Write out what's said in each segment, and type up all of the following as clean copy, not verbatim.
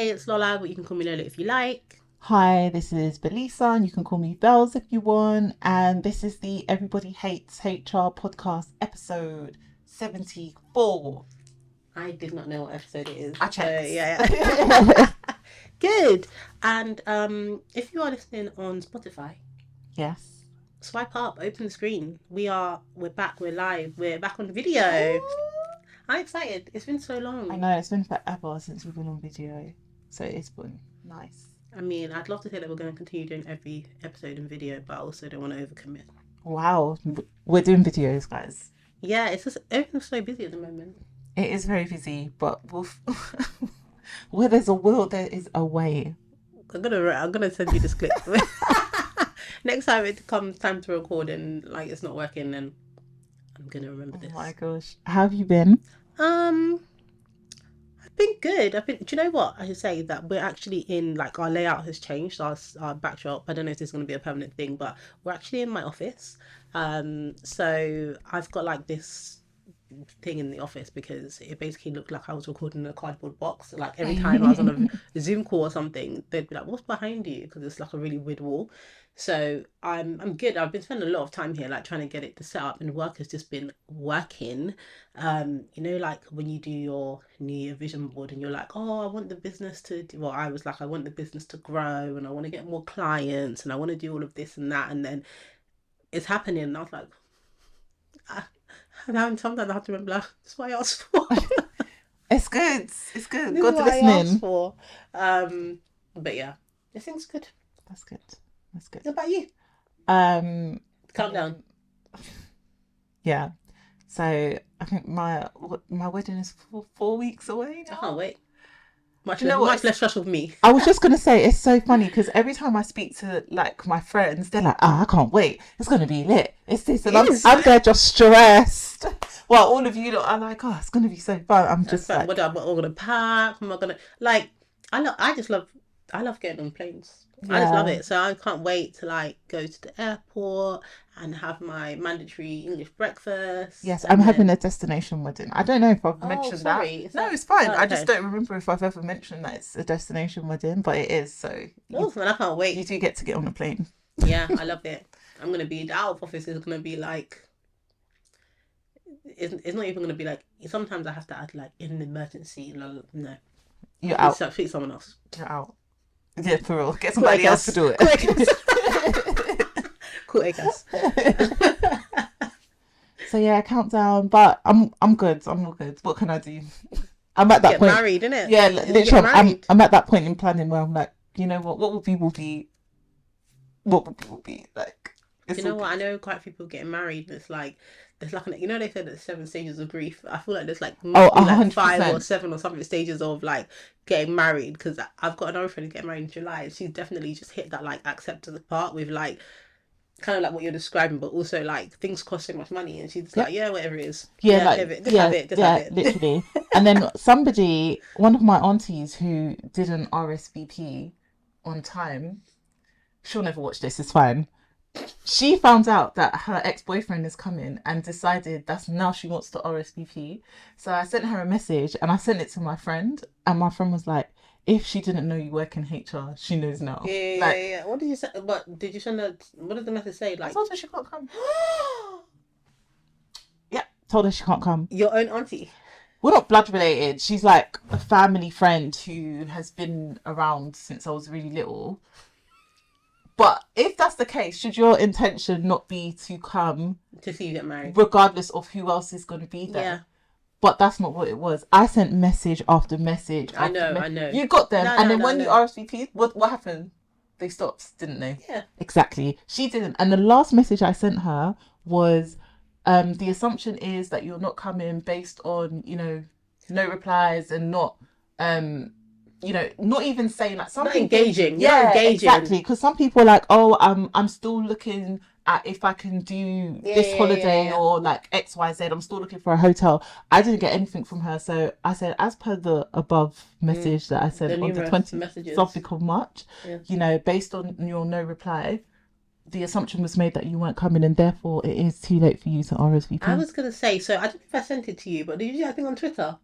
Hey, it's Lola, but you can call me Lola if you like. Hi, this is Velisa, and you can call me Bells if you want. And this is the Everybody Hates HR podcast, episode 74. I did not know what episode it is. I So checked. yeah. Good. And if you are listening on Spotify, Yes. swipe up, open the screen. We're back, we're live, we're back on video. I'm excited. It's been so I long. know it's been forever since we've been on video, so it's been nice. I mean, I'd love to say that we're going to continue doing every episode in video, but I also don't want to overcommit. Wow, we're doing videos, guys. Yeah, it's just everything's so busy at the moment. It is very busy, but where there's a will, there is a way. I'm gonna send you this clip. Next time it comes time to record and like it's not working, then I'm gonna remember Oh this. my gosh, how have you been? Um, I've been good. I've been. Do you know what? I should say that we're actually in like our layout has changed. Our backdrop. I don't know if this is going to be a permanent thing, but we're actually in my office. So I've got like this thing in the office because it basically looked like I was recording in a cardboard box. Like every time I was on a Zoom call or something, they'd be like, "What's behind you?" Because it's like a really weird wall. So I'm good. I've been spending a lot of time here, like trying to get it to set up, and work has just been working. Like when you do your New Year vision board, and you're like, "Oh, I want the business to do." Well, I was like, "I want the business to grow, and I want to get more clients, and I want to do all of this and that," and then it's happening, and I was like, ah. And now sometimes I have to remember, like, that's what I asked for. It's good. It's good. This is God's what I asked listening. for. But yeah, this thing's good. That's good. That's good. What about you? Um, Countdown. yeah. So I think my wedding is 4 weeks away I now. can't wait. Much Do you know less, what? much less stressful for me. I was just gonna say it's so funny because every time I speak to like my friends, they're like, "Ah, I can't wait. It's gonna be lit. It's this," and It is. I'm there just stressed. Well, all of you lot are like, "Oh, it's gonna be so fun." I'm just But like, what am I all gonna pack? Am I gonna like? I love getting on planes. I just love yeah, it. So I can't wait to like go to the airport and have my mandatory English breakfast yes, I'm and having then. a destination wedding. I don't know if I've Oh, mentioned that. sorry. Is No, that? it's fine. Oh, I just okay. don't remember if I've ever mentioned that it's a destination wedding, but it is. So Oh, and I can't you wait. do get to get on a plane. Yeah, I love it. I'm gonna be the out of office is gonna be like it's not even gonna be like sometimes I have to add like in an emergency. No, You're please out. speak to someone else. You're out. Yeah, for real. Get Quick somebody else to guess. do Quick guess. it. Quick guess. So yeah, countdown. But I'm good. I'm all good. What can I do? I'm at that Get point. married, innit? Yeah, You get literally. I'm married. I'm at that point in planning where I'm like, you know what? What will be will be. What will be will be. Like Do it's you all know what? good. I know quite a few people getting married, and it's like there's like they said there's 7 stages of grief. I feel like there's like Oh, must a be like hundred five or percent. seven or something stages of like getting married because I've got another friend who's getting married in July, and she's definitely just hit that like acceptance part with like kind of like what you're describing, but also like things cost so much money, and she's just Yep. like, yeah, whatever it is, Yeah, yeah, like have it, just have yeah, it, just have yeah, it. literally. And then one of my aunties who didn't RSVP on time, she'll never watch this. It's fine. She found out that her ex-boyfriend is coming and decided that's now she wants to RSVP. So I sent her a message and I sent it to my friend, and my friend was like, if she didn't know you work in HR, she knows Yeah, now. yeah, Like, yeah, yeah. What did you say? But did you send that? What did the message say? I Like, told her she can't come. Yeah, told her she can't come. your own auntie. We're not blood related. She's like a family friend who has been around since I was really little. But if that's the case, should your intention not be to come To see you get married. regardless of who else is going to be Yeah, there? But that's not what it was. I sent message after message I after know, I message. know. You got them, No, and no, then no, when you no. RSVP'd, what happened? They stopped, didn't they? Yeah. Exactly. She didn't. And the last message I sent her was, the assumption is that you're not coming based on, no replies and not, not even saying like some Not people. engaging. You're not Yeah, engaging. exactly. Because some people are like, oh, I'm still looking at if I can do Yeah, this yeah, yeah, holiday yeah. or like XYZ. I'm still looking for a hotel. I didn't get anything from her, so I said, as per the above message that I The sent on the numerous 20th messages. something of March, Yeah. based on your no reply, the assumption was made that you weren't coming, and therefore it is too late for you to I RSVP. was gonna say, so I don't know if I sent it to you, but did you see that thing on Twitter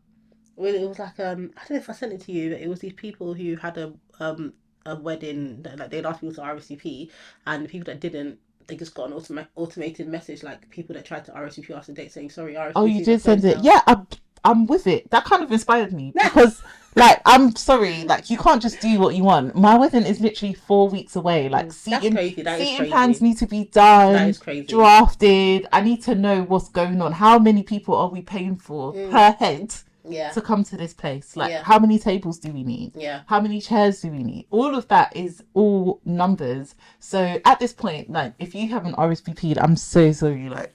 Well, it was like I don't know if I sent it to you. But it was these people who had a wedding that, like they'd asked people to RSVP, and the people that didn't, they just got an automated message like people that tried to RSVP after the date saying sorry Oh, you RSVPs are did send closed it. now. Yeah, I'm with it. That kind of inspired me because, like, I'm sorry, like, you can't just do what you want. My wedding is literally 4 weeks away. Like, That's seating crazy. That is seating plans crazy. need to be That done, is crazy. drafted. I need to know what's going on. How many people are we paying for Mm, per head yeah, to come to this place? Like, yeah, how many tables do we need? yeah. How many chairs do we need? All of that is all numbers. So at this point, like, if you haven't RSVP'd, I'm so sorry. Like,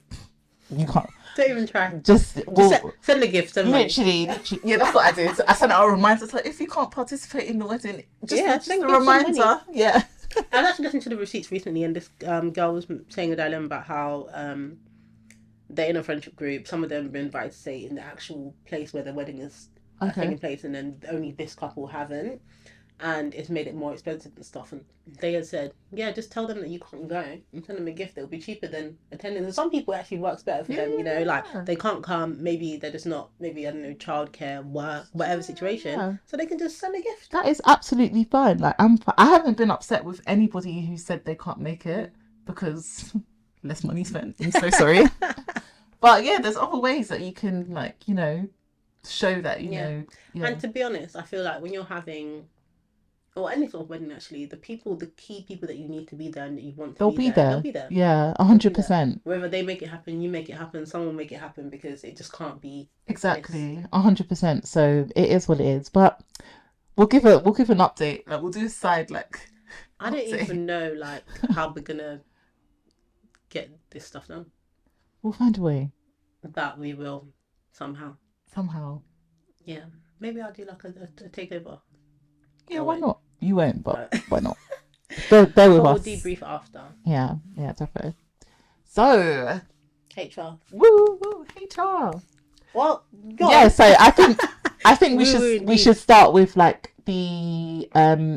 you can't. Don't even try. Just Just well, send the gift, send money. literally, yeah, that's what I did. I sent out a reminder. So if you can't participate in the wedding, Yeah, just send a gifts, send money. reminder. Yeah. I was actually listening to the receipts recently, and this girl was saying a dilemma about how they're in a friendship group. Some of them have been invited to say in the actual place where the wedding is Okay. taking place, and then only this couple haven't, and it's made it more expensive and stuff. And they had said, yeah, just tell them that you can't go and send them a gift. It'll be cheaper than attending. And some people it actually works better for them. You know, like Yeah. they can't come. Maybe they're just not. Maybe I don't know, childcare, work, whatever situation. Yeah. So they can just send a gift. That is absolutely fine. Like I haven't been upset with anybody who said they can't make it because less money spent. I'm so sorry. But yeah, there's other ways that you can, like, show that, Yeah. yeah. And to be honest, I feel like when you're having, or any sort of wedding actually, the key people that you need to be there and that you want to They'll be be there, they'll there. be there. Yeah, a They'll be hundred there. percent. Whether they make it happen, you make it happen, someone will make it happen because it just can't be missed. Exactly. 100%. So it is what it is. But we'll give an update. Like we'll do a side like I don't update. even know like how we're gonna get this stuff done. We'll find a way That we will somehow. somehow. Yeah. Maybe I'll do like a takeover. Yeah, I why won't. not? You won't, but No. why not? Bear with But we'll us. debrief after. Yeah, yeah, definitely. So, HR. woo, HR. Well, go Yeah, on. so I think we Woo should woo we indeed. should start with like the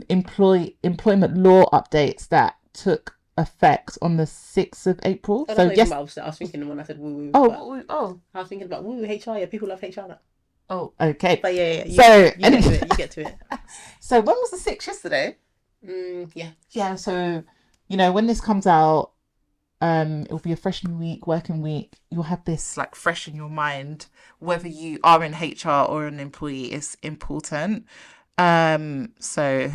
employment law updates that took effect on the 6th of April. Oh, that's So not even yes. what I was thinking when I said woo woo, but Oh, I was thinking about woo HR. Yeah, people love HR now. okay. But yeah, So you get to it. You get to it. so when was the 6th? Yesterday? Yeah. Yeah, so when this comes out, it'll be a fresh new week, working week. You'll have this like fresh in your mind. Whether you are in HR or an employee is important. So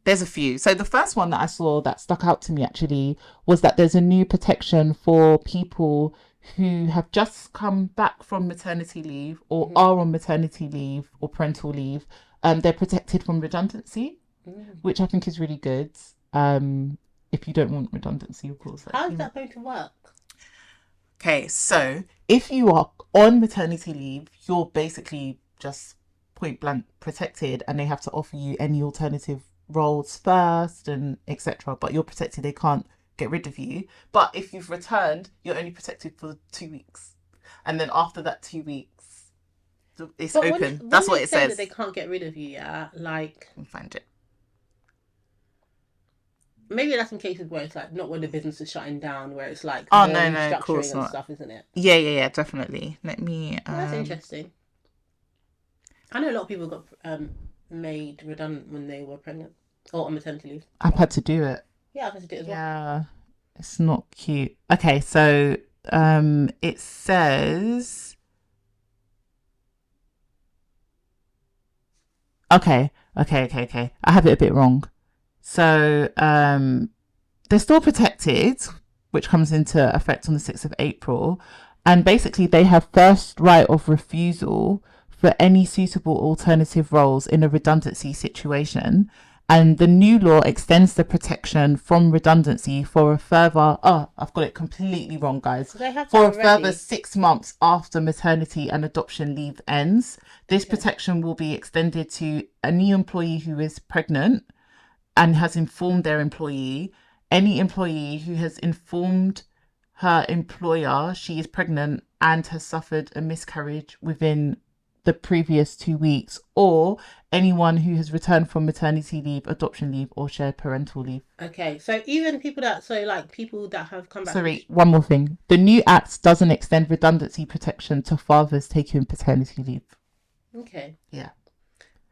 there's a few. So the first one that I saw that stuck out to me actually was that there's a new protection for people who have just come back from maternity leave or are on maternity leave or parental leave. They're protected from redundancy, Mm. which I think is really good. If you don't want redundancy, of course. How is that going to work? Okay, so if you are on maternity leave, you're basically just point blank protected, and they have to offer you any alternative roles first and etc. But you're protected; they can't get rid of you. But if you've returned, you're only protected for 2 weeks, and then after that 2 weeks, it's But open. when That's they what it say that says. they can't get rid of you, yeah, like Let me find it. maybe that's in cases where it's like not when the business is shutting down, where it's like Oh more no, of restructuring course and not. stuff, isn't it? Yeah, definitely. Let me. Well, that's interesting. I know a lot of people got made redundant when they were pregnant or on maternity leave. I've had to do it. Yeah, I've had to do it as well. Yeah, it's not cute. Okay, so it says okay. I have it a bit wrong. So they're still protected, which comes into effect on the 6th of April, and basically they have first right of refusal for any suitable alternative roles in a redundancy situation. And the new law extends the protection from redundancy for a further, I've got it completely wrong, guys. So they have For a that further already. 6 months after maternity and adoption leave ends. This Okay. protection will be extended to any employee who is pregnant and has informed their employee, any employee who has informed her employer she is pregnant and has suffered a miscarriage within the previous 2 weeks, or anyone who has returned from maternity leave, adoption leave, or shared parental leave. Okay, so even people that like people that have come back. Sorry, one more thing. The new act doesn't extend redundancy protection to fathers taking paternity leave. Okay. Yeah.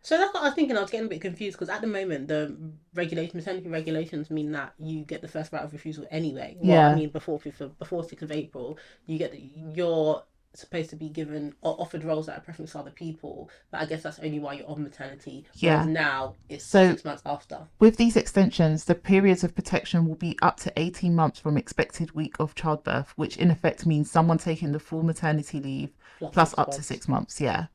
So that's what I was thinking. I was getting a bit confused because at the moment the maternity regulations mean that you get the first right of refusal anyway. Well, I Yeah. mean before 6th of April, you're supposed to be given or offered roles that are preference to other people. But I guess that's only while you're on maternity. Whereas Yeah. now it's So 6 months after. with these extensions, the periods of protection will be up to 18 months from expected week of childbirth, which in effect means someone taking the full maternity leave Plus plus six up to months. 6 months. Yeah.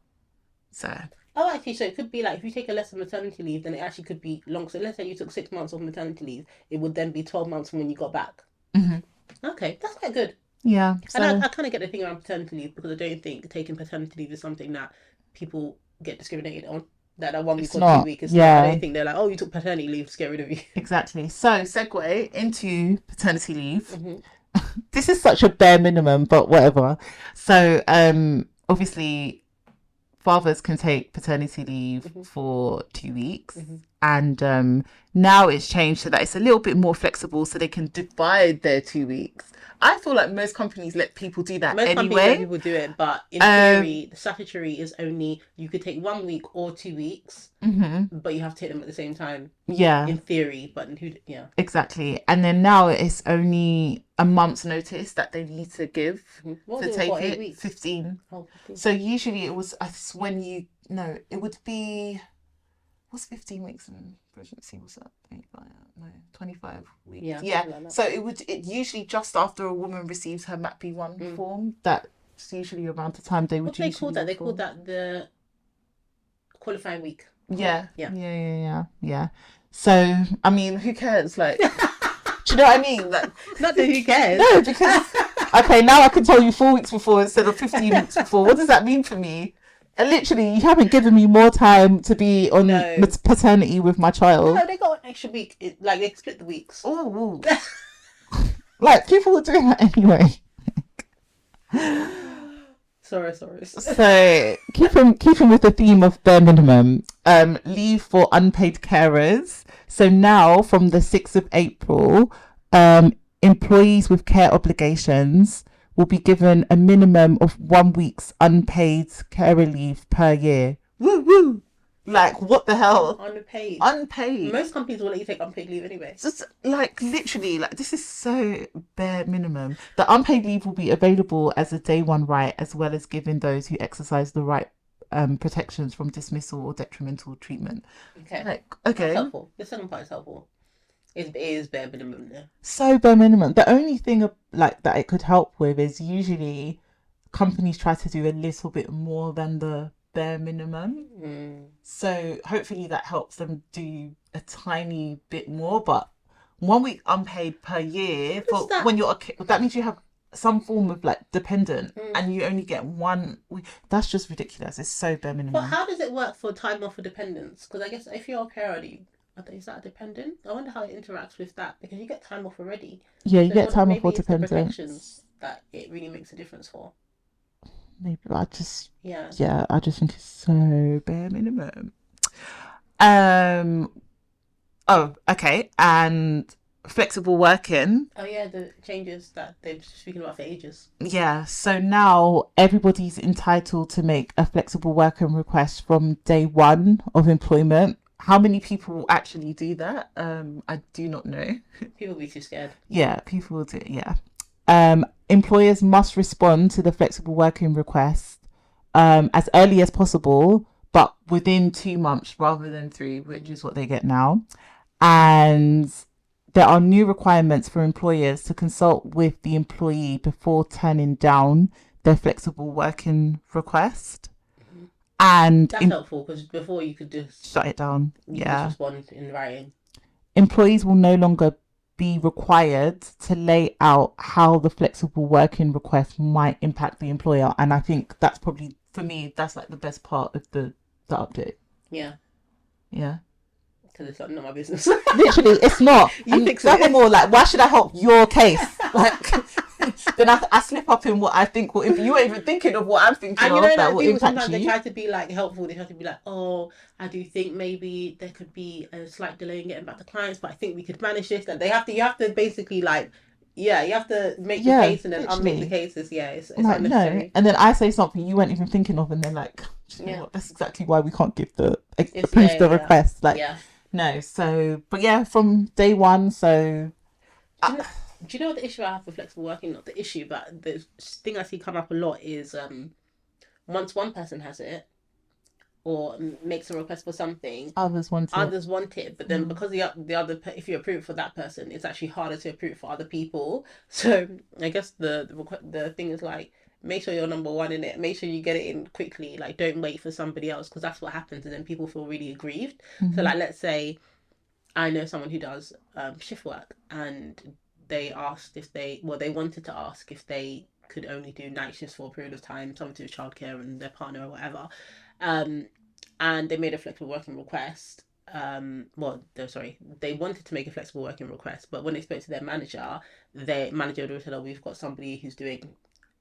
So, Oh, actually, so it could be like if you take a lesser maternity leave, then it actually could be long. So let's say you took 6 months of maternity leave, it would then be 12 months from when you got back. mhm. Okay, that's quite good. Yeah. And So, I kind of get the thing around paternity leave because I don't think taking paternity leave is something that people get discriminated on. That 1 week it's or two not. week, it's not. I Yeah. don't think they're like, oh, you took paternity leave, let's get rid of you. Exactly. So, segue into paternity leave. Hmm. This is such a bare minimum, but whatever. So, obviously, fathers can take paternity leave Hmm. for 2 weeks, Hmm. and now it's changed so that it's a little bit more flexible, so they can divide their 2 weeks. I feel like most companies let people do that Most companies let anyway. people do it, but in Um, theory, the statutory is only you could take 1 week or 2 weeks, mhm. but you have to take them at the same time. Yeah, In theory, but who? Yeah. exactly. And then now it's only a month's notice that they need to give What was to it take before? Eight it. weeks. 15. Oh, 15. So usually it was when you no, it would be what's 15 weeks in pregnancy? What's that? No, 25 weeks. Yeah, Yeah. something like that. So it usually just after a woman receives her MAPB1 Mm. form, that's usually around the time they What would do they call usually that? They call reform. that the qualifying week. Yeah. Yeah. Yeah. So I mean, who cares? Like, do you know what I mean? Like, Not that who cares. no, because okay, now I can tell you 4 weeks before instead of 15 weeks before. What does that mean for me? And literally, you haven't given me more time to be on No. paternity with my child. No, they got an extra week. Like they split the weeks. Oh, like people were doing that anyway. Sorry. So keeping with the theme of bare minimum, leave for unpaid carers. So now from the 6th of April, employees with care obligations will be given a minimum of 1 week's unpaid carer leave per year. Woo woo! Like what the hell? Unpaid. Unpaid. Most companies will let you take unpaid leave anyway. Just like literally, like this is so bare minimum. The unpaid leave will be available as a day one right, as well as giving those who exercise the right protections from dismissal or detrimental treatment. Okay. Like, That's okay, helpful. The second part is helpful. It is bare minimum there. so bare minimum. The only thing like that it could help with is usually companies try to do a little bit more than the bare minimum. Mm. So hopefully that helps them do a tiny bit more. But 1 week unpaid per year What is for that? when you're that means you have some form of like dependent Mm. and you only get 1 week. That's just ridiculous. It's so bare But minimum. how does it work for time off for dependents? Because I guess if you're a carer, is that a dependent? I wonder how it interacts with that because you get time off already. Yeah, you So get time off maybe for it's the dependent. protections that it really makes a difference for. Maybe Yeah. I just think it's so bare minimum. Um. Oh, okay. And flexible working. Oh yeah, the changes that they've been speaking about for ages. Yeah, so now everybody's entitled to make a flexible working request from day one of employment. How many people will actually do that? I do not know. People will be too scared. Yeah, people will do it. Yeah. Employers must respond to the flexible working request as early as possible, but within 2 months rather than three, which is what they get now. And there are new requirements for employers to consult with the employee before turning down their flexible working request. Mm-hmm. And That's helpful because before you could just shut it down. respond in writing. Employees will no longer be required to lay out how the flexible working request might impact the employer. And I think that's probably, for me, that's like the best part of the update. Yeah. Yeah. Because it's like not my business. Literally, it's not. You and fix it. furthermore, like, why should I help your case? Like, then I slip up in what I think will. If you weren't even thinking of what I'm thinking And of, you know, that like will people impact sometimes they you. try to be like helpful. They try to be like, oh, I do think maybe there could be a slight delay in getting back to clients, but I think we could manage this. And you have to basically like, Yeah, you have to make the Yeah, case and then unmake the literally. cases. Yeah, I'm it's like, no. unnecessary. And then I say something you weren't even thinking of, and they're like, do you know Yeah, what? That's exactly why we can't give the it's approve yeah, the yeah, request. Like, yeah. no. So, but yeah, from day one. So, Do uh, you know? Do you know what the issue I have with flexible working? Not the issue, but the thing I see come up a lot is once one person has it or makes a request for something, others want it. others want it, but then Mm. because the other, if you approve for that person, it's actually harder to approve for other people. So I guess the thing is like, make sure you're number one in it. Make sure you get it in quickly. Like, don't wait for somebody else, because that's what happens, and then people feel really aggrieved. So Mm-hmm. like, let's say I know someone who does shift work, and they asked if they wanted to ask if they could only do night shifts for a period of time, something to do with childcare and their partner or whatever. Um, and they made a flexible working request. Sorry, they wanted to make a flexible working request, but when they spoke to their manager would tell them, we've got somebody who's doing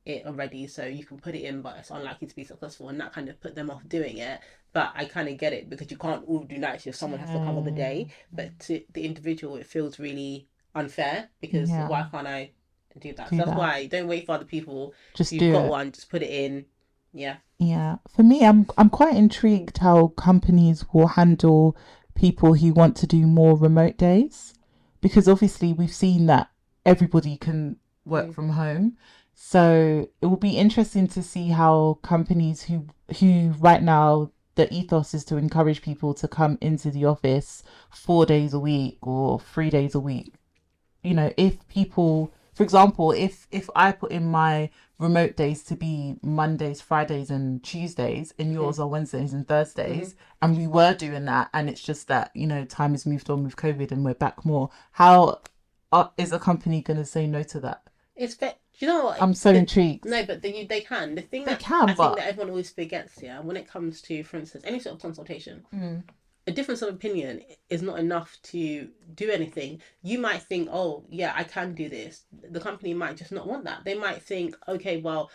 it already, so you can put it in, but it's unlikely to be successful, and that kind of put them off doing it. But I kind of get it, because you can't all do night shifts. Someone has to cover the Yeah. day, but to the individual, it feels really unfair, because Yeah. why can't I do that? Do So that's that. why don't wait for other people. If Just you've do got it. one, just put it in. Yeah. Yeah. For me, I'm quite intrigued how companies will handle people who want to do more remote days, because obviously we've seen that everybody can work Mm. from home. So it will be interesting to see how companies who right now the ethos is to encourage people to come into the office 4 days a week or 3 days a week. If people, for example, if I put in my remote days to be Mondays, Fridays, and Tuesdays, and Mm-hmm. yours are Wednesdays and Mm-hmm. Thursdays, and we were doing that, and it's just that time has moved on with COVID, and we're back more. How is a company going to say no to that? You know what? I'm so intrigued. No, but they can. The thing They that can, I think but that everyone always forgets, yeah, when it comes to, for instance, any sort of consultation, mm, a difference of opinion is not enough to do anything. You might think, oh, yeah, I can do this. The company might just not want that. They might think, okay, well,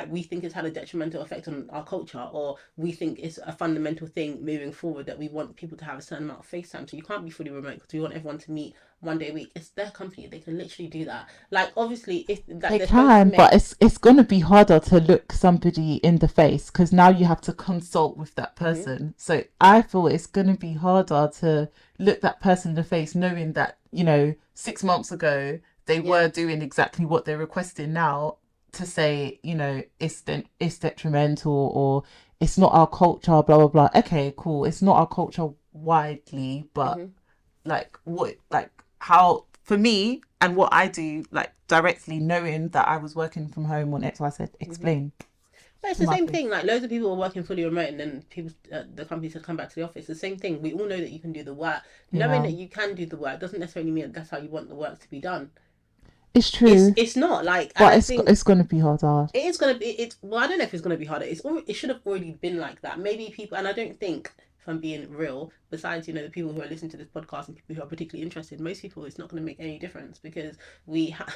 we think it's had a detrimental effect on our culture, or we think it's a fundamental thing moving forward that we want people to have a certain amount of face time. So you can't be fully remote because we want everyone to meet 1 day a week. It's their company. They can literally do that. Like, obviously, if that they they're supposed to can, but make. it's going to be harder to look somebody in the face because now you have to consult with that Mm-hmm. person. So I feel it's going to be harder to look that person in the face, knowing that 6 months ago they Yeah. were doing exactly what they're requesting now. To say it's detrimental, or it's not our culture, blah blah blah. Okay, cool. It's not our culture widely, but Mm-hmm. like what, like how, for me and what I do, like directly knowing that I was working from home on XYZ, Mm-hmm. explain But it's to the my same face. thing. Like, loads of people are working fully remote, and then the companies have come back to the office. The same thing. We all know that you can do the work. Knowing Yeah, that you can do the work doesn't necessarily mean that that's how you want the work to be done. it's It's true, it's not like, and but I it's think going to be harder. it is gonna be. It's well, I don't know if it's gonna be harder. It should have already been like that. Maybe people, and I don't think, if I'm being real, besides the people who are listening to this podcast and people who are particularly interested, most people, it's not going to make any difference, because we have.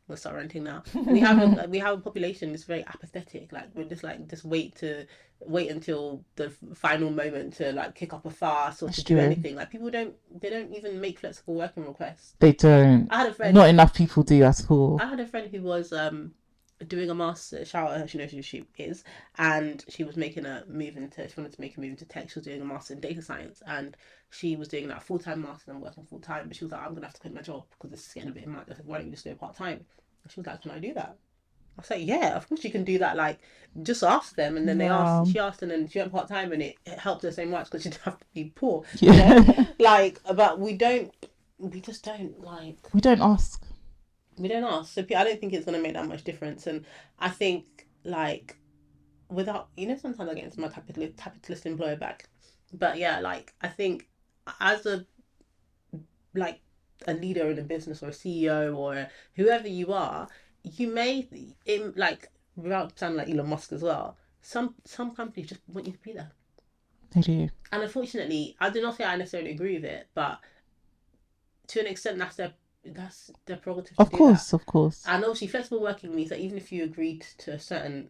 We'll start ranting now. We have a population that's very apathetic. Like, we're just like, just wait until the final moment to like kick up a fuss or to It's do true. anything. Like, people don't even make flexible working requests. They don't. I had a Not friend. enough people do at all. I had a friend who was doing a master. Shout out her, she knows who she is, and she was making a move into. She wanted to make a move into tech. She was doing a master in data science, and she was doing that full time master and working full time. But she was like, I'm gonna have to quit my job because this is getting a bit much. I said, why don't you just do it part time? And she was like, can I do that? I was like, yeah, of course you can do that. Like, just ask them. And then they asked. Yeah, She asked, and then she went part time, and it helped her so much because she didn't have to be poor. You know, yeah. like, but we don't. We just don't like. We don't ask. We don't ask. So I don't think it's going to make that much difference. And I think, like, without, sometimes I get into my capitalist employer back. But yeah, like, I think as like, a leader in a business, or a CEO, or whoever you are, you may, like, without sounding like Elon Musk as well, some companies just want you to be there. They do. And unfortunately, I do not say I necessarily agree with it, but to an extent, that's their prerogative to Of do that. course, of course. And obviously, flexible working means that even if you agreed to a certain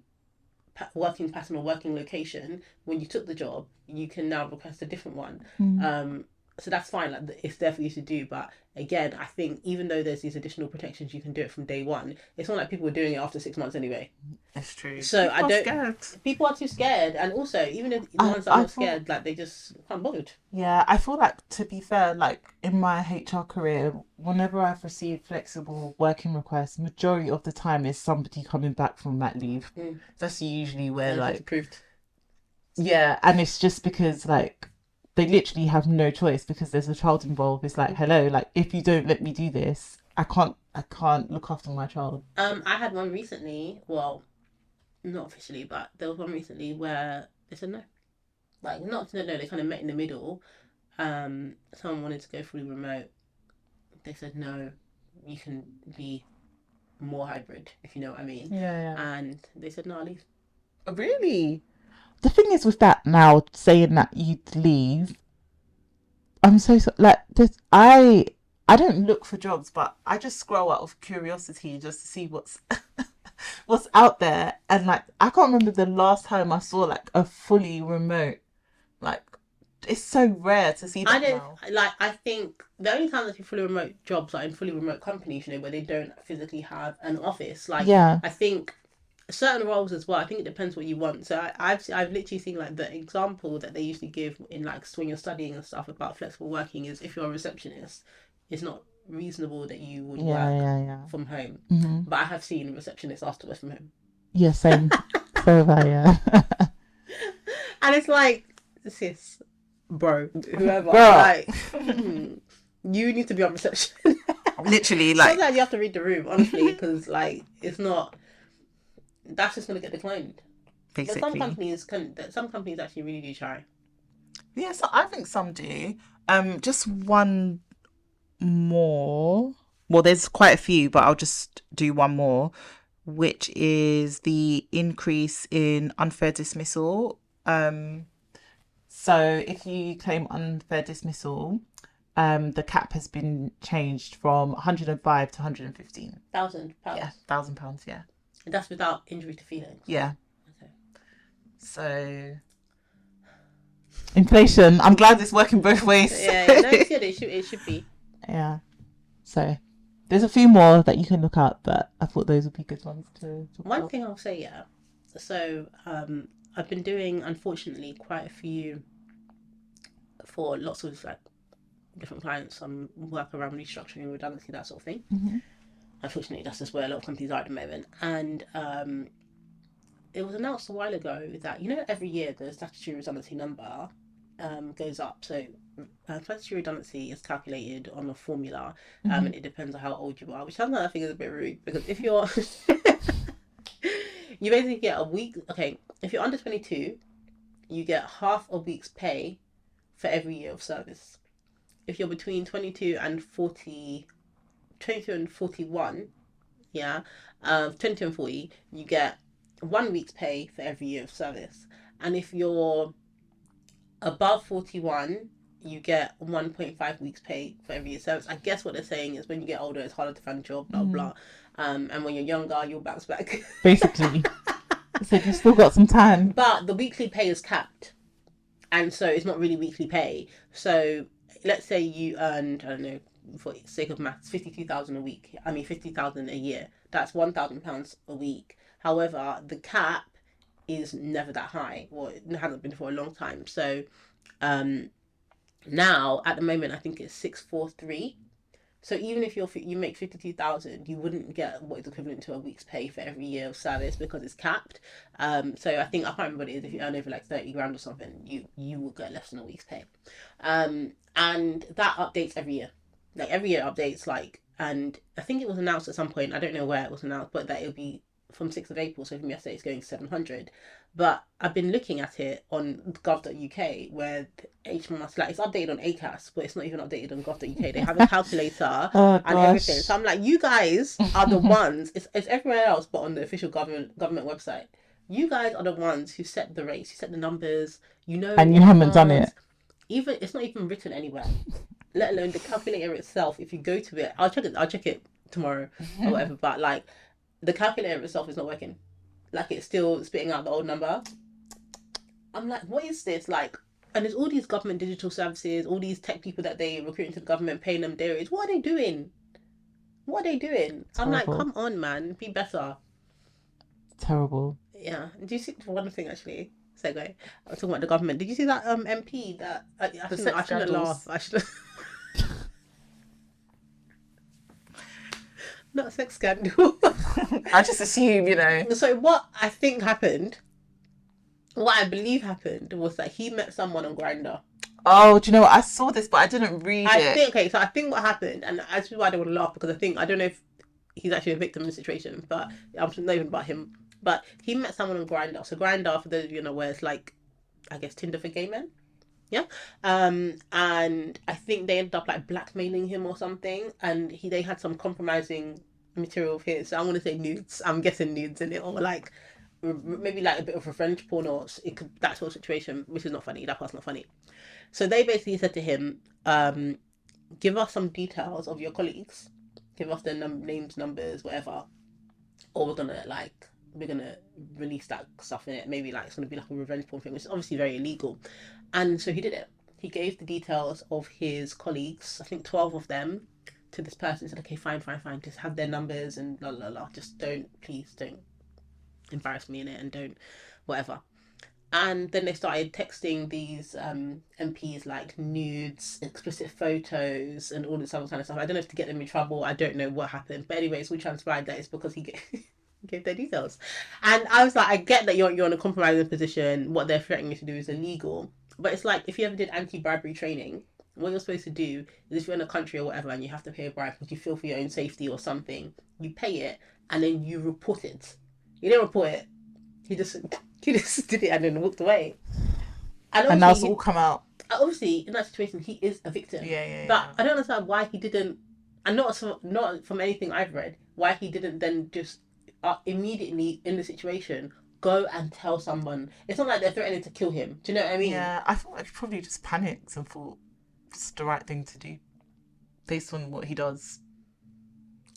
working pattern or working location when you took the job, you can now request a different one. Mm. Um, So that's fine. Like it's there for you to do. But again, I think even though there's these additional protections, you can do it from day one. It's not like people were doing it after 6 months anyway. It's true. So I People are don't. scared. People are too scared, and also even if the I ones that are I not thought scared, like they just can't bothered. Yeah, I feel like, to be fair, like in my HR career, whenever I've received flexible working requests, majority of the time is somebody coming back from mat leave. Mm. That's usually where And it's like, approved. yeah, and it's just because like they literally have no choice because there's a child involved. It's like, hello, like if you don't let me do this, I can't look after my child. I had one recently. Well, not officially, but there was one recently where they said no. Like not no, no. They kind of met in the middle. Someone wanted to go fully remote. They said no. You can be more hybrid, if you know what I mean. Yeah, And they said no, I'll leave. yeah. Really? The thing is with that now, saying that you'd leave, I'm so like this. I don't look for jobs, but I just scroll out of curiosity just to see what's out there. And like I can't remember the last time I saw like a fully remote. Like it's so rare to see I that don't now. like. I think the only time I see fully remote jobs are in fully remote companies, where they don't physically have an office. Like Yeah, I think certain roles as well. I think it depends what you want. So I've literally seen like the example that they usually give in like when you're studying and stuff about flexible working is if you're a receptionist, it's not reasonable that you would yeah, work yeah, yeah. from home. Mm-hmm. But I have seen receptionists asked to work from home, Yeah, same. So have I, yeah. and it's like sis, bro, whoever, Girl, like you need to be on reception. literally, like Sometimes you have to read the room, honestly, because like it's not. That's just gonna get declined. But some basically. companies can. Some companies actually really do try. Yeah, so I think some do. Just one more. Well, there's quite a few, but I'll just do one more, which is the increase in unfair dismissal. So if you claim unfair dismissal, the cap has been changed from 105 to 115. £1,000. Yeah, £1,000. Yeah, And that's without injury to feelings. yeah. Okay. So inflation. I'm glad it's working both ways. Yeah, no, it's good. It should be. Yeah. So there's a few more that you can look up, but I thought those would be good ones to talk One about. thing I'll say, yeah. So, I've been doing, unfortunately, quite a few for lots of like different clients. Some work around restructuring, redundancy, that sort of thing. Mm-hmm. Unfortunately, that's just where a lot of companies are at the moment. And it was announced a while ago that every year the statutory redundancy number goes up. So statutory redundancy is calculated on a formula, Mm-hmm. and it depends on how old you are, which sometimes I think is a bit rude because if you're you basically get a week. Okay, if you're under 22, you get half a week's pay for every year of service. If you're between 22 and 40, 22 and 41, yeah, 22 and 40, you get 1 week's pay for every year of service. And if you're above 41, you get 1.5 weeks pay for every year of service. I guess what they're saying is when you get older, it's harder to find a job, blah, Mm-hmm. blah. And when you're younger, you'll bounce back. Basically, so you've still got some time. But the weekly pay is capped. And so it's not really weekly pay. So let's say you earned, I don't know, for the sake of maths, 52,000 a week. I mean, 50,000 a year. That's £1,000 a week. However, the cap is never that high. Well, it hasn't been for a long time. So um, now, at the moment, I think it's 643. So even if you make 52,000, you wouldn't get what is equivalent to a week's pay for every year of service because it's capped. So I can't remember what it is. If you earn over like 30 grand or something, you will get less than a week's pay. And that updates every year. Like every year updates. And I think it was announced at some point. I don't know where it was announced, but that it'll be from 6th of April. So from yesterday, it's going to 700. But I've been looking at it on gov.uk where HMRC, like it's updated on ACAS, but it's not even updated on gov.uk. They have a calculator Oh and everything. gosh. So I'm like, you guys are the ones. It's everywhere else, but on the official government website. You guys are the ones who set the rates, who set the numbers. You know And in you haven't done it. advance. Even it's not even written anywhere. Let alone the calculator itself. If you go to it, I'll check it. I'll check it tomorrow or whatever. But like, the calculator itself is not working. Like it's still spitting out the old number. I'm like, what is this? Like, and there's all these government digital services, all these tech people that they recruit into the government, paying them day rates. What are they doing? What are they doing? I'm like, Terrible. come on, man, be better. Terrible. Yeah. Do you see one thing actually? Segue. I was talking about the government. Did you see that MP that The sex I shouldn't laugh. scandals. I should not sex scandal. I just assume, you know. So what I think happened, what I believe happened was that he met someone on Grindr. Oh, do you know what? I saw this, but I didn't read I it. think okay, so I think what happened, and that's why I don't want to laugh because I don't know if he's actually a victim in the situation, but I'm not even about him. But he met someone on Grindr. So Grindr, for those of you know, where it's like, I guess Tinder for gay men. Yeah. And I think they ended up like blackmailing him or something, and they had some compromising material of his. So I'm gonna say nudes. I'm guessing nudes in it, or like maybe like a bit of revenge porn, or it could, that sort of situation, which is not funny. That part's not funny. So they basically said to him, give us some details of your colleagues, give us their names, numbers, whatever, or we're gonna release that stuff in it. Maybe like it's gonna be like a revenge porn thing, which is obviously very illegal. And so he did it. He gave the details of his colleagues, I think 12 of them, to this person. He said, okay, fine, just have their numbers and la la la. Just please don't embarrass me in it, and don't whatever. And then they started texting these MPs like nudes, explicit photos, and all this other kind of stuff. I don't know if to get them in trouble. I don't know what happened. But anyway, it's all transpired that it's because he gave their details. And I was like, I get that you're in a compromising position. What they're threatening you to do is illegal. But it's like, if you ever did anti-bribery training, what you're supposed to do is, if you're in a country or whatever and you have to pay a bribe because you feel for your own safety or something, you pay it and then you report it. You didn't report it. He just did it and then walked away. And now it's all come out. Obviously, in that situation, he is a victim. Yeah. But I don't understand why he didn't, and not from anything I've read, why he didn't then just immediately in the situation go and tell someone. It's not like they're threatening to kill him. Do you know what I mean? Yeah, I thought he probably just panicked and thought it's the right thing to do based on what he does.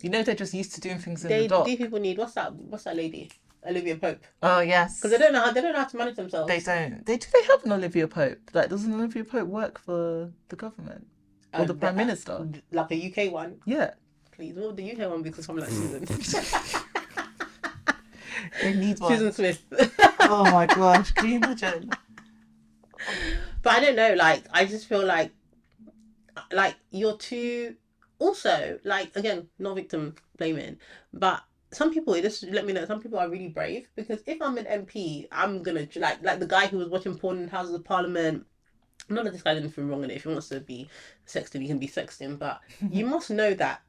You know, they're just used to doing things in the dock. These people need, what's that lady? Olivia Pope. Oh yes, because they don't know how to manage themselves. They don't. They have an Olivia Pope. Like, doesn't Olivia Pope work for the government or the Prime Minister? Like a UK one? Yeah. Please, what would the UK one be? Because someone like Susan. They need one. Susan Smith. Oh my gosh, can you imagine? But I don't know. Like, I just feel like you're too. Also, like, again, not victim blaming, but some people, it just let me know, some people are really brave, because if I'm an MP, I'm gonna like the guy who was watching porn in Houses of Parliament. Not that this guy did anything wrong in it. If he wants to be sexting, he can be sexting, but you must know that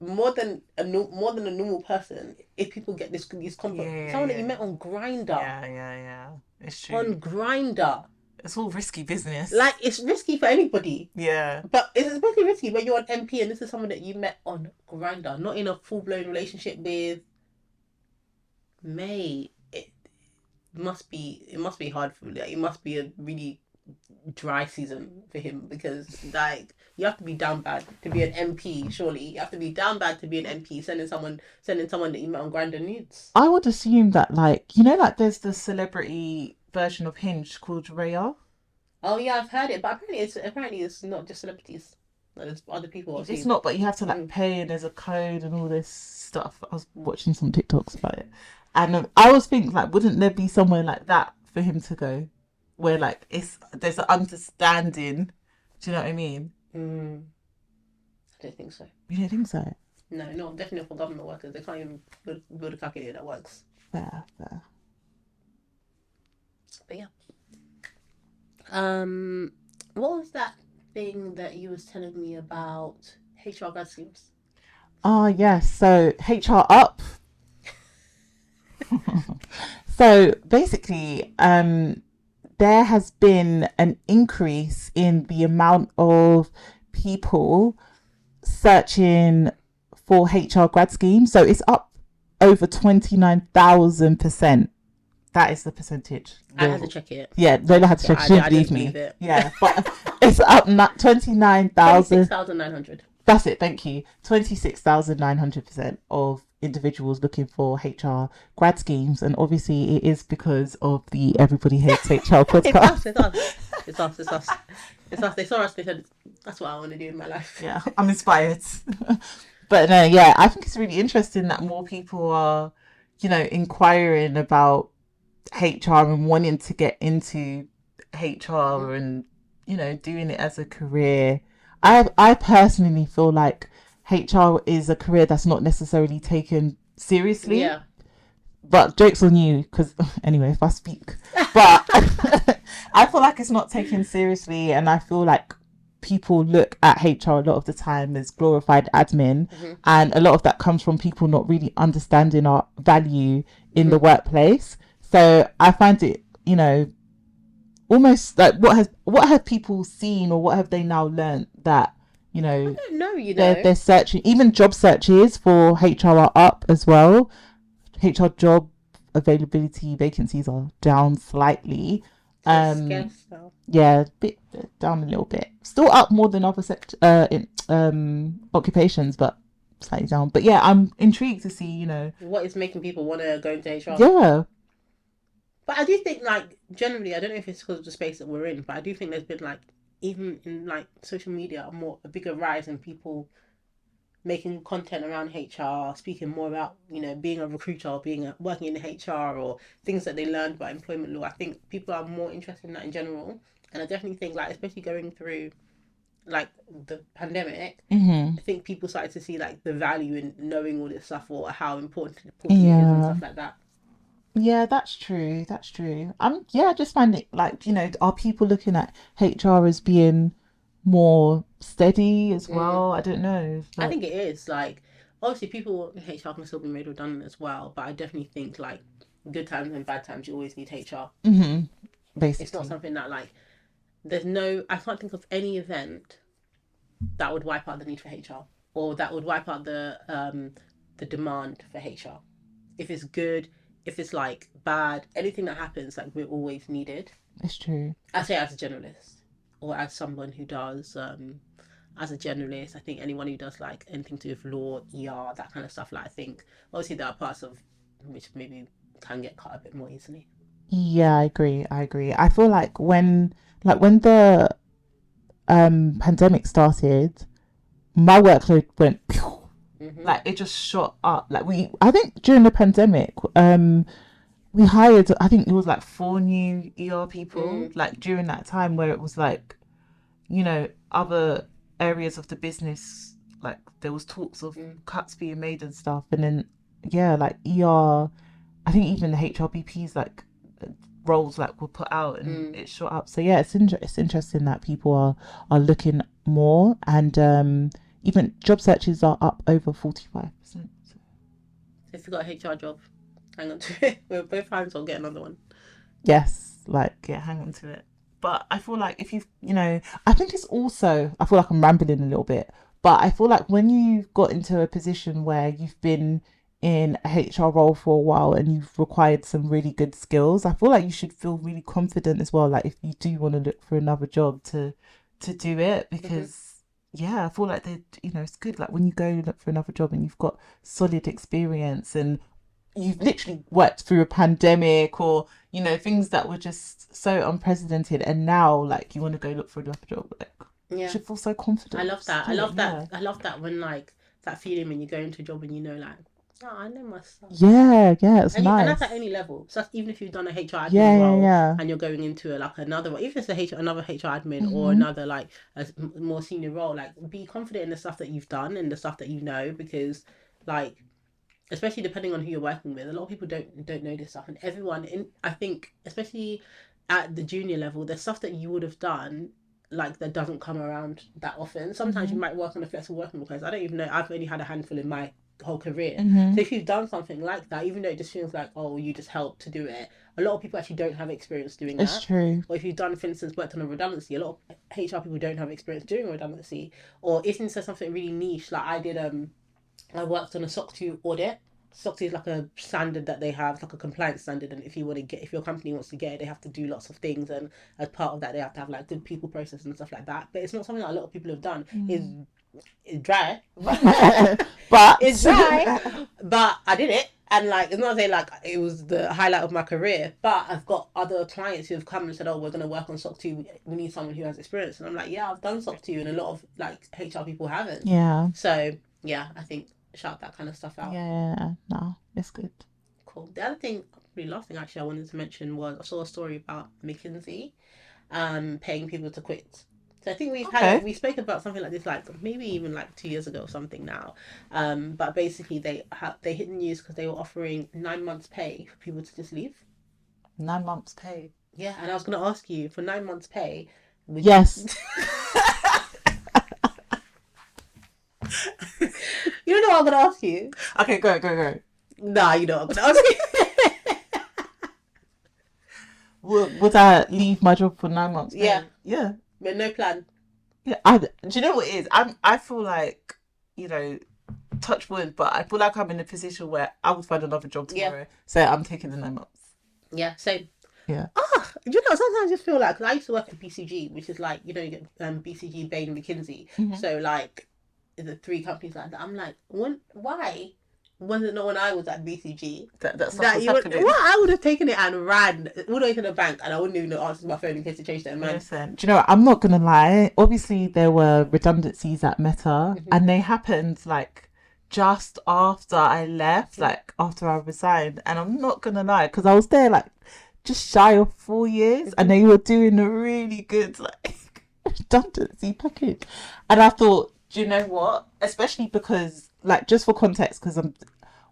more than a normal person, if people get these someone that you met on Grindr. Yeah. It's true. On Grindr. It's all risky business. Like, it's risky for anybody. Yeah. But it's especially risky when you're an MP and this is someone that you met on Grindr, not in a full-blown relationship with. It must be hard for, like, it must be a really dry season for him, because like, you have to be down bad to be an MP. Surely you have to be down bad to be an MP, sending someone that you met on Grindr nudes. I would assume that, like, you know, like there's the celebrity version of Hinge called Raya. Oh yeah, I've heard it, but apparently it's not just celebrities. There's other people. It's not, but you have to like pay, and there's a code and all this stuff. I was watching some TikToks about it, and I was thinking, like, wouldn't there be somewhere like that for him to go, where like there's an understanding? Do you know what I mean? I don't think so. You don't think so? No, definitely not for government workers. They can't even build a calculator that works. Fair. But yeah. What was that thing that you was telling me about HR grad schemes? Oh yes, so HR up. So basically, there has been an increase in the amount of people searching for HR grad schemes. So it's up over 29,000%. That is the percentage. I had to check it. Yeah, Lola had to check. She didn't believe me. Yeah, but it's up 29,000. 26,900. That's it. Thank you. 26,900% of individuals looking for HR grad schemes, and obviously it is because of the Everybody Hates HR It's us, podcast. it's us. It's us, it's us. It's us. They saw us, they said, that's what I want to do in my life. Yeah, I'm inspired. But no, yeah, I think it's really interesting that more people are, inquiring about HR and wanting to get into HR and doing it as a career. I personally feel like HR is a career that's not necessarily taken seriously. Yeah. But jokes on you, because anyway, if I speak, but I feel like it's not taken seriously, and I feel like people look at HR a lot of the time as glorified admin, and a lot of that comes from people not really understanding our value in the workplace. So I find it, almost like what have people seen, or what have they now learned that I don't know, they're searching. Even job searches for HR are up as well. HR job availability vacancies are down slightly. Scarce now. Yeah, bit down a little bit. Still up more than other occupations, but slightly down. But yeah, I'm intrigued to see, What is making people want to go into HR? Yeah. But I do think, like, generally, I don't know if it's because of the space that we're in, but I do think there's been, like, even in, like, social media, a bigger rise in people making content around HR, speaking more about, being a recruiter or working in HR, or things that they learned about employment law. I think people are more interested in that in general. And I definitely think, like, especially going through, like, the pandemic, I think people started to see, like, the value in knowing all this stuff, or how important it is and stuff like that. Yeah, that's true. That's true. I just find it like, are people looking at HR as being more steady as well? I don't know. I think it is. Like, obviously, people in HR can still be made redundant as well, but I definitely think, like, good times and bad times, you always need HR. Basically. It's not something that, like, I can't think of any event that would wipe out the need for HR, or that would wipe out the demand for HR. If it's good, if it's, like, bad, anything that happens, like, we're always needed. It's true. I say as a generalist, or as someone who does, as a generalist, I think anyone who does, like, anything to do with law, ER, that kind of stuff, like, I think obviously there are parts of which maybe can get cut a bit more easily. Yeah, I agree. I feel like when the pandemic started, my workload went pew. Like it just shot up. Like I think during the pandemic, we hired, I think it was like 4 new ER people, like during that time where it was like, other areas of the business, like there was talks of cuts being made and stuff. And then, yeah, like ER, I think even the HRBPs, like roles like were put out and it shot up. So yeah, it's interesting that people are looking more, and even job searches are up over 45%. So if you got a HR job, hang on to it. We're both hands on get another one. Yes, like, yeah, hang on to it. But I feel like if you've, I think it's also, I feel like I'm rambling a little bit, but I feel like when you've got into a position where you've been in a HR role for a while and you've required some really good skills, I feel like you should feel really confident as well. Like if you do want to look for another job to do it, because yeah, I feel like it's good. Like when you go look for another job and you've got solid experience and you've literally worked through a pandemic, or things that were just so unprecedented, and now like you want to go look for another job, like you should feel so confident. I love that. I love that. I love that when, like, that feeling when you go into a job and like, oh, I know my stuff. Yeah, it's and nice. And that's at any level. So that's even if you've done a HR admin role and you're going into another, even if it's another HR admin or another, like, a more senior role, like, be confident in the stuff that you've done and the stuff that because, like, especially depending on who you're working with, a lot of people don't know this stuff, and I think, especially at the junior level, there's stuff that you would have done, like, that doesn't come around that often. Sometimes you might work on a flexible working request. I don't even know. I've only had a handful in my whole career. So if you've done something like that, even though it just feels like, oh, you just helped to do it, a lot of people actually don't have experience doing that. It's true. Or if you've done, for instance, worked on a redundancy, a lot of HR people don't have experience doing a redundancy. Or if it's something really niche, like I worked on a SOC 2 audit. SOC 2 is like a standard that they have, like a compliance standard, and if your company wants to get it, they have to do lots of things, and as part of that, they have to have, like, good people process and stuff like that. But it's not something that a lot of people have done. It's It's dry. But It's dry. But I did it. And like, it's not saying like it was the highlight of my career, but I've got other clients who have come and said, "Oh, we're going to work on SOC 2. We need someone who has experience." And I'm like, "Yeah, I've done SOC 2, and a lot of like HR people haven't." yeah, So yeah, I think shout that kind of stuff out. yeah, no, it's good. Cool. The other thing, really last thing actually I wanted to mention was I saw a story about McKinsey paying people to quit. So I think Okay. we spoke about something like this like maybe even like 2 years ago or something now. But basically they hit the news because they were offering 9 months pay for people to just leave. 9 months pay. Yeah, and I was gonna ask you for 9 months pay, would you? Yes. You don't know what I'm gonna ask you. Okay, go. Nah, you know what I'm gonna ask you. Would I leave my job for 9 months pay? Yeah, Yeah. but no plan. Yeah. Do you know what it is? I feel like, you know, touch wood, but I feel like I'm in a position where I would find another job Yeah, tomorrow. So I'm taking the 9 months. yeah. So Yeah. you know, sometimes I just feel like, because I used to work at BCG, which is like, you know, you get BCG, Bain, McKinsey. Mm-hmm. So, like, the three companies like that. I'm like, why was it not when I was at BCG? That stuff That was you would, happening. well, I would have taken it and ran all the way to the bank, and I wouldn't even answer my phone in case it changed their mind. Listen, do you know what? I'm not gonna lie. Obviously, there were redundancies at Meta, Mm-hmm. and they happened like just after I left, like after I resigned. And I'm not gonna lie, because I was there like just shy of 4 years, and they were doing a really good like redundancy package. And I thought, do you know what? Especially because, like, just for context, because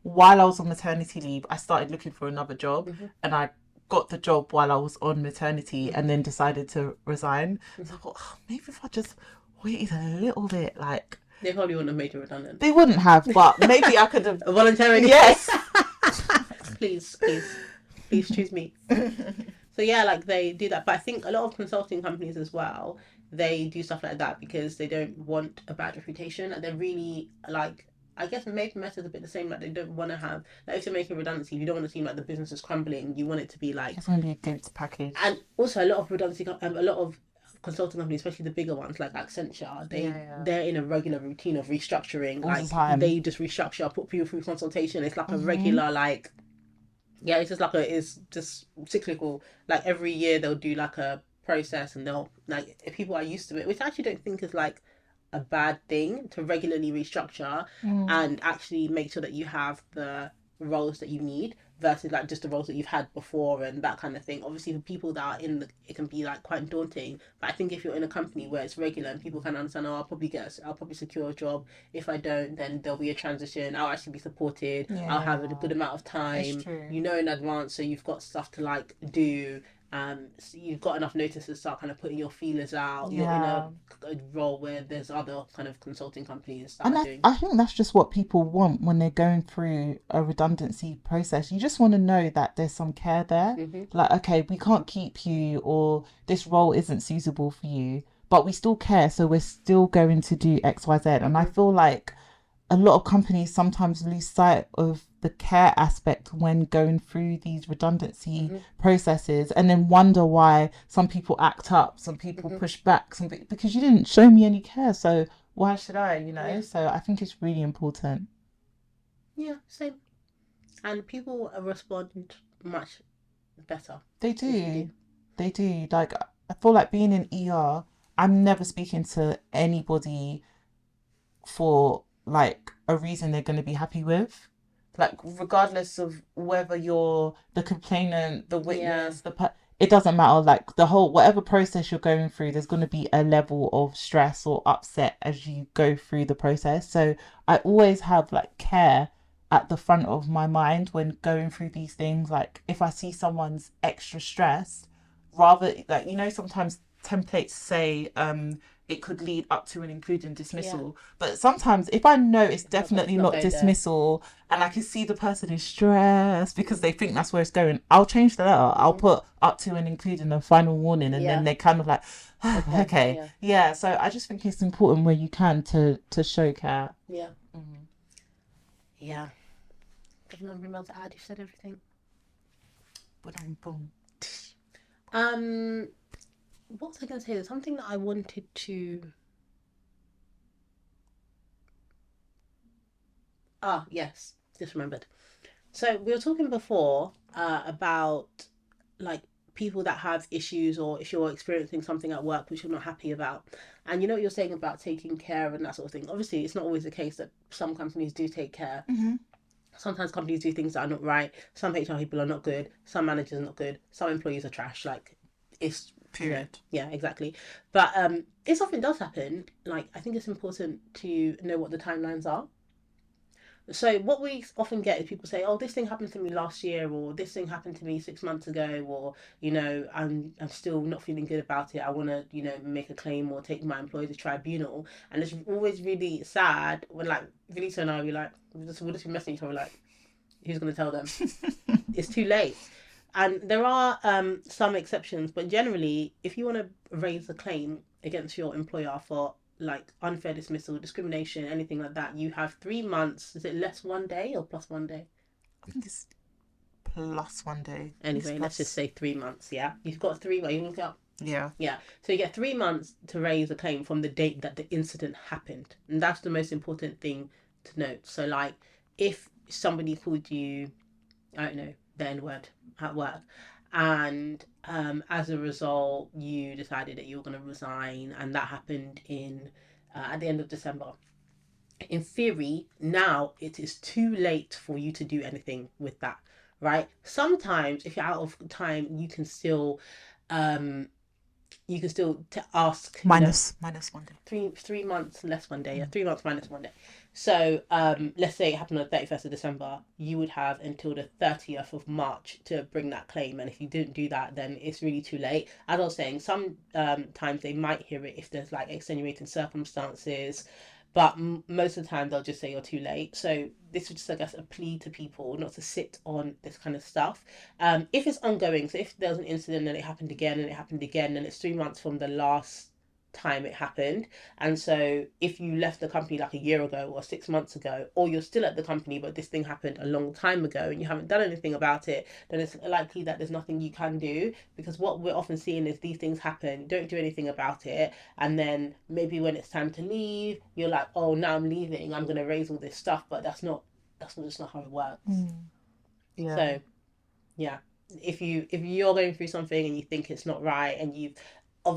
while I was on maternity leave, I started looking for another job, Mm-hmm. and I got the job while I was on maternity, and then decided to resign. So I thought, oh, maybe if I just waited a little bit, like, They probably wouldn't have made you redundant. they wouldn't have, but maybe I could have. Voluntarily. Yes. Please, please, please choose me. So yeah, like they do that. But I think a lot of consulting companies as well, they do stuff like that because they don't want a bad reputation. And they're really like, I guess maybe Meta's a bit the same. Like they don't want to have, like if you're making redundancy, you don't want to seem like the business is crumbling. You want it to be like, It's going to be a good package. and also a lot of redundancy, a lot of consulting companies, especially the bigger ones like Accenture, they're in a regular routine of restructuring. All the Like time. they just restructure, put people through consultation. It's like a Mm-hmm. regular like, yeah, it's just like it's just cyclical. Like every year they'll do like a process, and they'll like if people are used to it, which I actually don't think is like a bad thing to regularly restructure and actually make sure that you have the roles that you need versus like just the roles that you've had before and that kind of thing. Obviously, for people that are in the, it can be like quite daunting. But I think if you're in a company where it's regular and people can understand, oh, I'll probably secure a job. If I don't, then there'll be a transition. I'll actually be supported. I'll have a good amount of time. You know in advance, so you've got stuff to like do. So you've got enough notice to start kind of putting your feelers out. You're in a role where there's other kind of consulting companies that And are doing. I think that's just what people want when they're going through a redundancy process. You just want to know that there's some care there. Like, okay, we can't keep you, or this role isn't suitable for you, but we still care, so we're still going to do X, Y, Z. And I feel like a lot of companies sometimes lose sight of the care aspect when going through these redundancy processes, and then wonder why some people act up, some people push back, because you didn't show me any care, so why should I, you know? So I think it's really important. Yeah, same. And people respond much better. They do. They do. Like, I feel like being in ER, I'm never speaking to anybody for like a reason they're going to be happy with, like regardless of whether you're the complainant, the witness, it doesn't matter. Like the whole whatever process you're going through, there's going to be a level of stress or upset as you go through the process. So I always have like care at the front of my mind when going through these things. Like if I see someone's extra stressed, rather, like, you know, sometimes templates say it could lead up to and including dismissal, but sometimes if I know it's definitely not dismissal and I can see the person is stressed because they think that's where it's going, I'll change the letter. I'll put up to and including a final warning, and then they kind of like, oh, okay. So I just think it's important where you can to show care. Yeah. There's nothing else to add. You said everything. Boom. What was I going to say? There's something that I wanted to Ah, yes, just remembered. So we were talking before about like people that have issues, or if you're experiencing something at work which you're not happy about. And you know what you're saying about taking care and that sort of thing. Obviously, it's not always the case that some companies do take care. Mm-hmm. Sometimes companies do things that are not right. Some HR people are not good. Some managers are not good. Some employees are trash. Like, it's, you know, Period. yeah, exactly. But it often does happen. Like, I think it's important to know what the timelines are. So what we often get is people say, "Oh, this thing happened to me last year," or "This thing happened to me 6 months ago," or I'm still not feeling good about it. I want to make a claim or take my employer to tribunal." And it's always really sad when like Velisa and I we like we'll just be messaging each other like, "Who's gonna tell them?" It's too late. And there are some exceptions, but generally, if you want to raise a claim against your employer for like unfair dismissal, discrimination, anything like that, you have 3 months. Is it less 1 day or plus 1 day? I think it's plus 1 day. Anyway, let's just say 3 months. Yeah, you've got 3 months. You look it up. Yeah. Yeah, so you get 3 months to raise a claim from the date that the incident happened, and that's the most important thing to note. So, like, if somebody called you, I don't know, the N word at work, and as a result, you decided that you were going to resign, and that happened in at the end of December. In theory, now it is too late for you to do anything with that, right? Sometimes, if you're out of time, um, you can still ask, Minus 1 day. 3 months less 1 day, yeah, 3 months minus 1 day. So let's say it happened on the 31st of December, you would have until the 30th of March to bring that claim, and if you didn't do that, then it's really too late. As I was saying, some times they might hear it if there's like extenuating circumstances, but most of the time they'll just say you're too late. So this is just, I guess, a plea to people not to sit on this kind of stuff. If it's ongoing, so if there's an incident and it happened again and it happened again, and it's 3 months from the last time it happened, and so if you left the company like a year ago or 6 months ago, or you're still at the company but this thing happened a long time ago and you haven't done anything about it, then it's likely that there's nothing you can do, because what we're often seeing is these things happen, don't do anything about it, and then maybe when it's time to leave, you're like, "Oh, now I'm leaving, I'm going to raise all this stuff," but that's just not how it works. Yeah. So yeah, if you're going through something and you think it's not right, and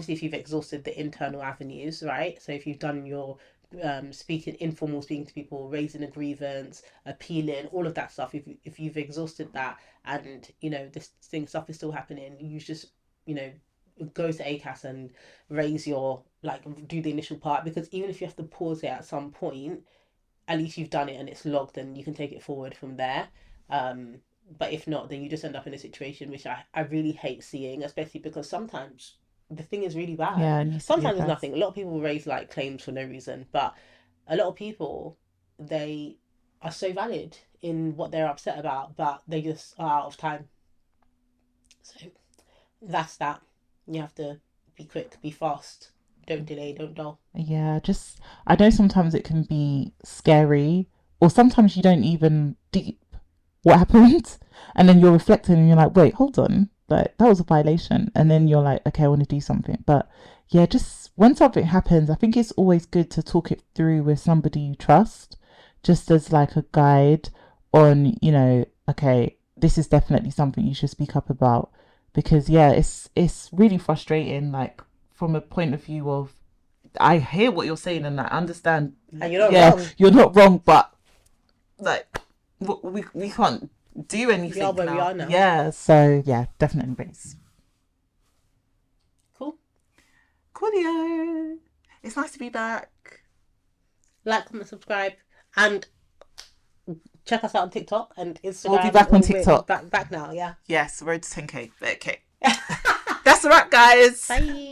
if you've exhausted the internal avenues, right? So if you've done your informal speaking to people, raising a grievance, appealing, all of that stuff, if you've exhausted that, and this thing stuff is still happening, you just go to ACAS and raise your do the initial part, because even if you have to pause it at some point, at least you've done it and it's logged, and you can take it forward from there. But if not, then you just end up in a situation which I really hate seeing, especially because sometimes the thing is really bad. Yeah, Sometimes there's nothing. A lot of people raise like claims for no reason, but a lot of people, they are so valid in what they're upset about, but they just are out of time. So that's that. You have to be quick, be fast, don't delay, don't dull. Yeah, just I know sometimes it can be scary, or sometimes you don't even deep what happened, and then you're reflecting and you're like, wait, hold on, like that was a violation, and then you're like, okay, I want to do something. But yeah, just when something happens, I think it's always good to talk it through with somebody you trust, just as like a guide on, okay, this is definitely something you should speak up about, because yeah, it's really frustrating, like from a point of view of I hear what you're saying and I understand. And you're not wrong. You're not wrong, but like we can't do anything. We are where we are now. Yeah, so yeah, definitely race. Cool. Coolio. It's nice to be back. Like, comment, subscribe, and check us out on TikTok and Instagram. We'll be back on TikTok. Back now, yeah. Yes, road to 10K. Okay. That's a wrap, guys. Bye.